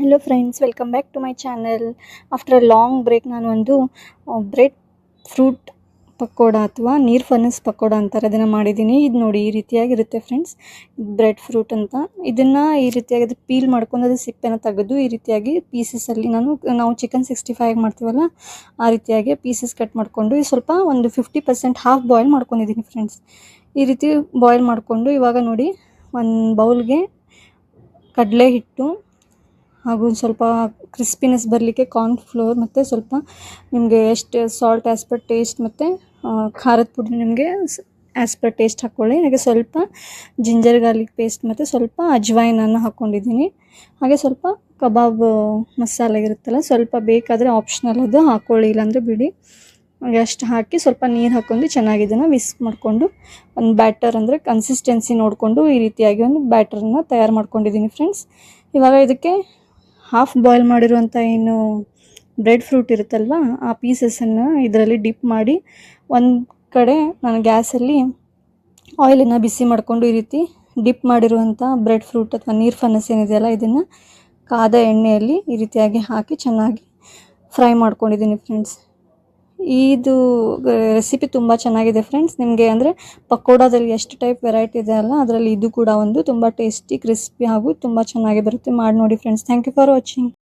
Hello friends, welcome back to my channel. After a long break ನಾನು ಒಂದು bread fruit pakoda ಅಥವಾ ನೀರು ಫನಸ್ ಪಕೋಡ ಅಂತಾರೆ ಅದನ್ನು ಮಾಡಿದ್ದೀನಿ. ಇದು ನೋಡಿ ಈ ರೀತಿಯಾಗಿರುತ್ತೆ ಫ್ರೆಂಡ್ಸ್. ಬ್ರೆಡ್ ಫ್ರೂಟ್ ಅಂತ ಇದನ್ನು ಈ ರೀತಿಯಾಗಿ ಅದು ಪೀಲ್ ಮಾಡ್ಕೊಂಡು ಅದು ಸಿಪ್ಪೆನ ತೆಗೆದು ಈ ರೀತಿಯಾಗಿ ಪೀಸಸಲ್ಲಿ ನಾವು ಚಿಕನ್ 65 ಮಾಡ್ತೀವಲ್ಲ ಆ ರೀತಿಯಾಗಿ ಪೀಸಸ್ ಕಟ್ ಮಾಡಿಕೊಂಡು ಸ್ವಲ್ಪ ಒಂದು 50% ಹಾಫ್ ಬಾಯ್ಲ್ ಮಾಡ್ಕೊಂಡಿದ್ದೀನಿ ಫ್ರೆಂಡ್ಸ್. ಈ ರೀತಿ ಬಾಯ್ಲ್ ಮಾಡಿಕೊಂಡು ಇವಾಗ ನೋಡಿ ಒಂದು ಬೌಲ್ಗೆ ಕಡಲೆ ಹಿಟ್ಟು ಹಾಗೂ ಸ್ವಲ್ಪ ಕ್ರಿಸ್ಪಿನೆಸ್ ಬರಲಿಕ್ಕೆ ಕಾರ್ನ್ ಫ್ಲೋರ್ ಮತ್ತು ಸ್ವಲ್ಪ ನಿಮಗೆ ಎಷ್ಟು ಸಾಲ್ಟ್ ಆ್ಯಸ್ ಪರ್ ಟೇಸ್ಟ್ ಮತ್ತು ಖಾರದ ಪುಡಿ ನಿಮಗೆ ಆ್ಯಸ್ ಪರ್ ಟೇಸ್ಟ್ ಹಾಕ್ಕೊಳ್ಳಿ. ಹಾಗೆ ಸ್ವಲ್ಪ ಜಿಂಜರ್ ಗಾರ್ಲಿಕ್ ಪೇಸ್ಟ್ ಮತ್ತು ಸ್ವಲ್ಪ ಅಜ್ವೈನನ್ನು ಹಾಕ್ಕೊಂಡಿದ್ದೀನಿ. ಹಾಗೆ ಸ್ವಲ್ಪ ಕಬಾಬ್ ಮಸಾಲೆ ಇರುತ್ತಲ್ಲ ಸ್ವಲ್ಪ ಬೇಕಾದರೆ ಆಪ್ಷನಲ್ ಅದು ಹಾಕ್ಕೊಳ್ಳಿ, ಇಲ್ಲಾಂದರೆ ಬಿಡಿ. ಹಾಗೆ ಅಷ್ಟು ಹಾಕಿ ಸ್ವಲ್ಪ ನೀರು ಹಾಕ್ಕೊಂಡು ಚೆನ್ನಾಗಿ ಇದನ್ನು ವಿಸ್ಕ್ ಮಾಡಿಕೊಂಡು ಒಂದು ಬ್ಯಾಟರ್ ಅಂದರೆ ಕನ್ಸಿಸ್ಟೆನ್ಸಿ ನೋಡಿಕೊಂಡು ಈ ರೀತಿಯಾಗಿ ಒಂದು ಬ್ಯಾಟರನ್ನು ತಯಾರು ಮಾಡ್ಕೊಂಡಿದ್ದೀನಿ ಫ್ರೆಂಡ್ಸ್. ಇವಾಗ ಇದಕ್ಕೆ ಹಾಫ್ ಬಾಯ್ಲ್ ಮಾಡಿರುವಂಥ ಏನು ಬ್ರೆಡ್ ಫ್ರೂಟ್ ಇರುತ್ತಲ್ವ ಆ ಪೀಸಸನ್ನು ಇದರಲ್ಲಿ ಡಿಪ್ ಮಾಡಿ ಒಂದು ಕಡೆ ನಾನು ಗ್ಯಾಸಲ್ಲಿ ಆಯಿಲನ್ನು ಬಿಸಿ ಮಾಡಿಕೊಂಡು ಈ ರೀತಿ ಡಿಪ್ ಮಾಡಿರುವಂಥ ಬ್ರೆಡ್ ಫ್ರೂಟ್ ಅಥವಾ ನೀರು ಫನಸ್ ಏನಿದೆಯಲ್ಲ ಇದನ್ನು ಕಾದ ಎಣ್ಣೆಯಲ್ಲಿ ಈ ರೀತಿಯಾಗಿ ಹಾಕಿ ಚೆನ್ನಾಗಿ ಫ್ರೈ ಮಾಡ್ಕೊಂಡಿದ್ದೀನಿ ಫ್ರೆಂಡ್ಸ್. ಇದು ರೆಸಿಪಿ ತುಂಬ ಚೆನ್ನಾಗಿದೆ ಫ್ರೆಂಡ್ಸ್. ನಿಮಗೆ ಅಂದರೆ ಪಕೋಡಾದಲ್ಲಿ ಎಷ್ಟು ಟೈಪ್ ವೆರೈಟಿ ಇದೆ ಅಲ್ಲ ಅದರಲ್ಲಿ ಇದು ಕೂಡ ಒಂದು ತುಂಬ ಟೇಸ್ಟಿ ಕ್ರಿಸ್ಪಿ ಹಾಗೂ ತುಂಬ ಚೆನ್ನಾಗಿ ಬರುತ್ತೆ. ಮಾಡಿ ನೋಡಿ friends. Thank you for watching.